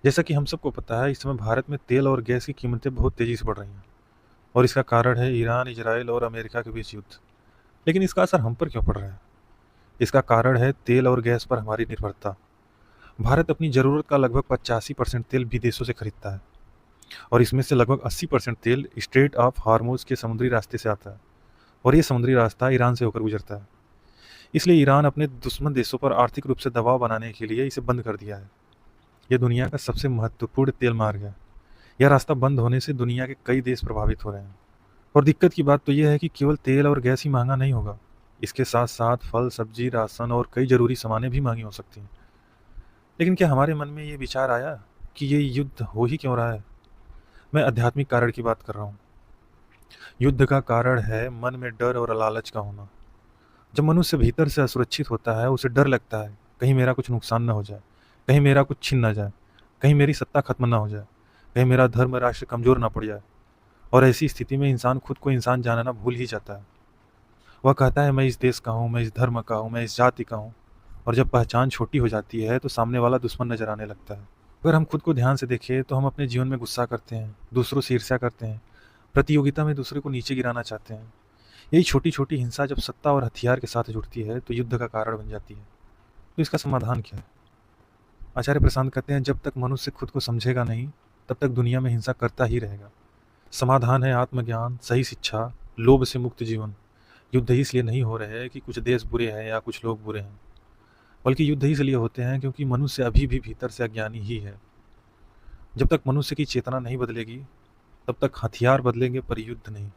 जैसा कि हम सबको पता है, इस समय भारत में तेल और गैस की कीमतें बहुत तेज़ी से बढ़ रही हैं और इसका कारण है ईरान, इजराइल और अमेरिका के बीच युद्ध। लेकिन इसका असर हम पर क्यों पड़ रहा है? इसका कारण है तेल और गैस पर हमारी निर्भरता। भारत अपनी ज़रूरत का लगभग 85% तेल विदेशों से खरीदता है और इसमें से लगभग 80% तेल स्ट्रेट ऑफ हार्मोज के समुद्री रास्ते से आता है और ये समुद्री रास्ता ईरान से होकर गुजरता है। इसलिए ईरान अपने दुश्मन देशों पर आर्थिक रूप से दबाव बनाने के लिए इसे बंद कर दिया है। ये दुनिया का सबसे महत्वपूर्ण तेल मार्ग है। यह रास्ता बंद होने से दुनिया के कई देश प्रभावित हो रहे हैं। और दिक्कत की बात तो यह है कि केवल तेल और गैस ही महंगा नहीं होगा। इसके साथ साथ फल, सब्जी, राशन और कई ज़रूरी सामानें भी महंगी हो सकती हैं। लेकिन क्या हमारे मन में ये विचार आया कि ये युद्ध हो ही क्यों रहा है? मैं आध्यात्मिक कारण की बात कर रहा हूँ। युद्ध का कारण है मन में डर और लालच का होना। जब मनुष्य भीतर से असुरक्षित होता है, उसे डर लगता है, कहीं मेरा कुछ नुकसान ना हो जाए, कहीं मेरा कुछ छिन ना जाए, कहीं मेरी सत्ता खत्म ना हो जाए, कहीं मेरा धर्म राष्ट्र कमज़ोर ना पड़ जाए। और ऐसी स्थिति में इंसान खुद को इंसान जानना भूल ही जाता है। वह कहता है मैं इस देश का हूँ, मैं इस धर्म का हूँ, मैं इस जाति का हूँ। और जब पहचान छोटी हो जाती है तो सामने वाला दुश्मन नजर आने लगता है। अगर हम खुद को ध्यान से देखें तो हम अपने जीवन में गुस्सा करते हैं, दूसरों से ईर्ष्या करते हैं, प्रतियोगिता में दूसरे को नीचे गिराना चाहते हैं। यही छोटी छोटी हिंसा जब सत्ता और हथियार के साथ जुड़ती है तो युद्ध का कारण बन जाती है। तो इसका समाधान क्या है? आचार्य प्रशांत कहते हैं जब तक मनुष्य खुद को समझेगा नहीं, तब तक दुनिया में हिंसा करता ही रहेगा। समाधान है आत्मज्ञान, सही शिक्षा, लोभ से मुक्त जीवन। युद्ध इसलिए नहीं हो रहे हैं कि कुछ देश बुरे हैं या कुछ लोग बुरे हैं, बल्कि युद्ध इसलिए होते हैं क्योंकि मनुष्य अभी भी भीतर से अज्ञानी ही है। जब तक मनुष्य की चेतना नहीं बदलेगी, तब तक हथियार बदलेंगे पर युद्ध नहीं।